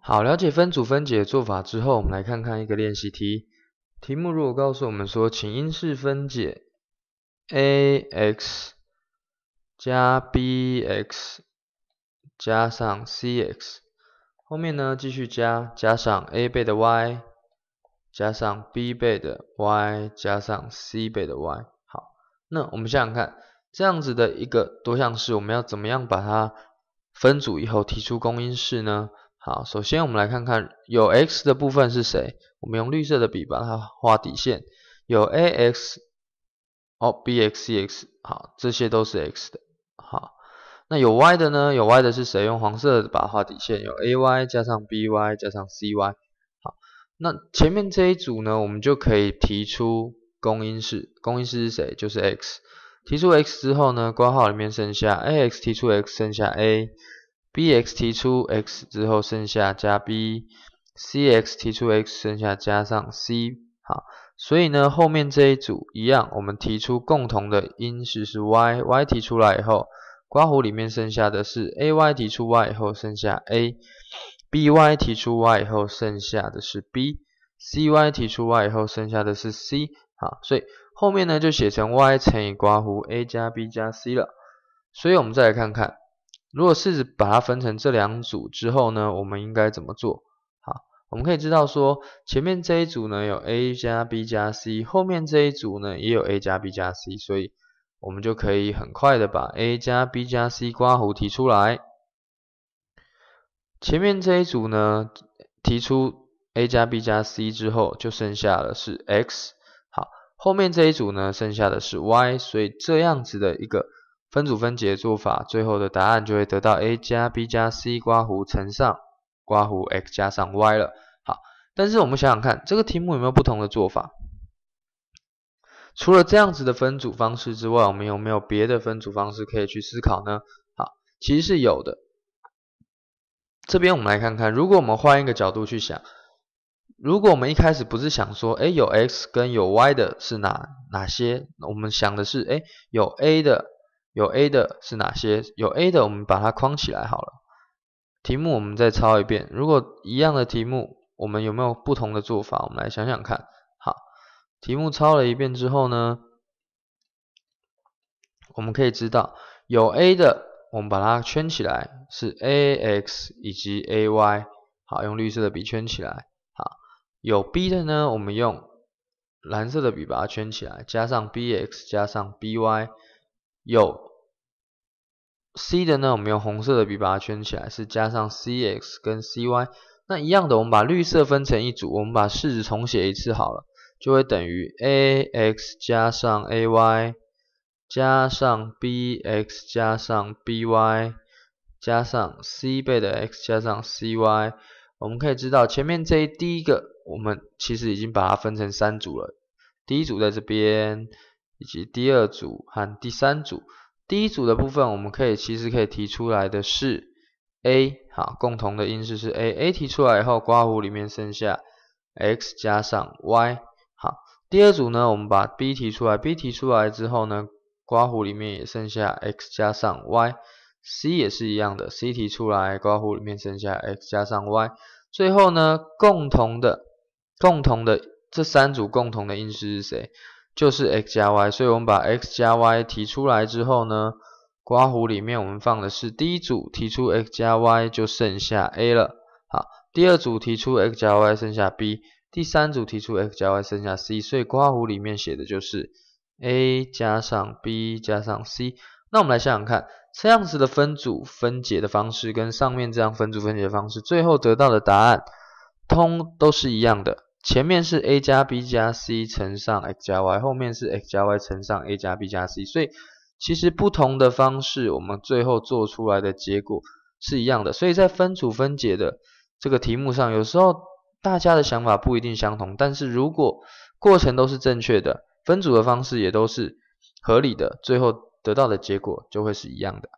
好，了解分组分解的做法之后，我们来看看一个练习题。题目如果告诉我们说，请因式分解 ax 加 bx 加上 cx， 后面呢继续加上 a 倍的 y 加上 b 倍的 y 加上 c 倍的 y。好，那我们想想看，这样子的一个多项式，我们要怎么样把它分组以后提出公因式呢？好，首先我们来看看有 x 的部分是谁，我们用绿色的笔把它画底线，有 ax、bx、cx， 好，这些都是 x 的。好，那有 y 的呢？有 y 的是谁？用黄色的把它画底线，有 ay 加上 by 加上 cy。好，那前面这一组呢，我们就可以提出公因式，公因式是谁？就是 x。提出 x 之后呢，括号里面剩下 ax 提出 x 剩下 a。bx 提出 x 之后剩下加 b，cx 提出 x 剩下加上 c， 好，所以呢后面这一组一样，我们提出共同的因式是 y，y 提出来以后，括弧里面剩下的是 ay 提出 y 以后剩下 a，by 提出 y 以后剩下的是 b，cy 提出 y 以后剩下的是 c， 好，所以后面呢就写成 y 乘以括弧 a 加 b 加 c 了，所以我们再来看看。如果是把它分成这两组之后呢，我们应该怎么做？好，我们可以知道说，前面这一组呢有 a 加 b 加 c， 后面这一组呢也有 a 加 b 加 c， 所以我们就可以很快的把 a 加 b 加 c 括弧提出来。前面这一组呢提出 a 加 b 加 c 之后，就剩下的是 x。好，后面这一组呢剩下的是 y， 所以这样子的一个分组分解做法，最后的答案就会得到 a 加 b 加 c 括弧乘上括弧 x 加上 y 了。好，但是我们想想看，这个题目有没有不同的做法？除了这样子的分组方式之外，我们有没有别的分组方式可以去思考呢？好，其实是有的。这边我们来看看，如果我们换一个角度去想，如果我们一开始不是想说，有 x 跟有 y 的是哪些？我们想的是，有 a 的是哪些？有 a 的我们把它框起来好了。题目我们再抄一遍，如果一样的题目，我们有没有不同的做法？我们来想想看。好，题目抄了一遍之后呢，我们可以知道有 a 的，我们把它圈起来，是 ax 以及 ay。好，用绿色的笔圈起来。好，有 b 的呢，我们用蓝色的笔把它圈起来，加上 bx 加上 by。有 c 的呢，我们用红色的笔把它圈起来，是加上 cx 跟 cy。那一样的，我们把绿色分成一组，我们把式子重写一次好了，就会等于 ax 加上 ay 加上 bx 加上 by 加上 c 倍的 x 加上 cy。我们可以知道前面第一个，我们其实已经把它分成三组了。第一组在这边，以及第二组和第三组。第一组的部分，我们其实可以提出来的是 a， 好，共同的因式是 a，a 提出来以后，括弧里面剩下 x 加上 y。好，第二组呢，我们把 b 提出来 ，b 提出来之后呢，括弧里面也剩下 x 加上 y。c 也是一样的 ，c 提出来，括弧里面剩下 x 加上 y。最后呢，共同的这三组共同的因式是谁？就是 x 加 y， 所以我们把 x 加 y 提出来之后呢，括弧里面我们放的是第一组提出 x 加 y 就剩下 a 了。好，第二组提出 x 加 y 剩下 b， 第三组提出 x 加 y 剩下 c， 所以括弧里面写的就是 a 加上 b 加上 c。那我们来想想看，这样子的分组分解的方式跟上面这样分组分解的方式，最后得到的答案都是一样的。前面是 a 加 b 加 c 乘上 x 加 y， 后面是 x 加 y 乘上 a 加 b 加 c， 所以其实不同的方式，我们最后做出来的结果是一样的。所以在分组分解的这个题目上，有时候大家的想法不一定相同，但是如果过程都是正确的，分组的方式也都是合理的，最后得到的结果就会是一样的。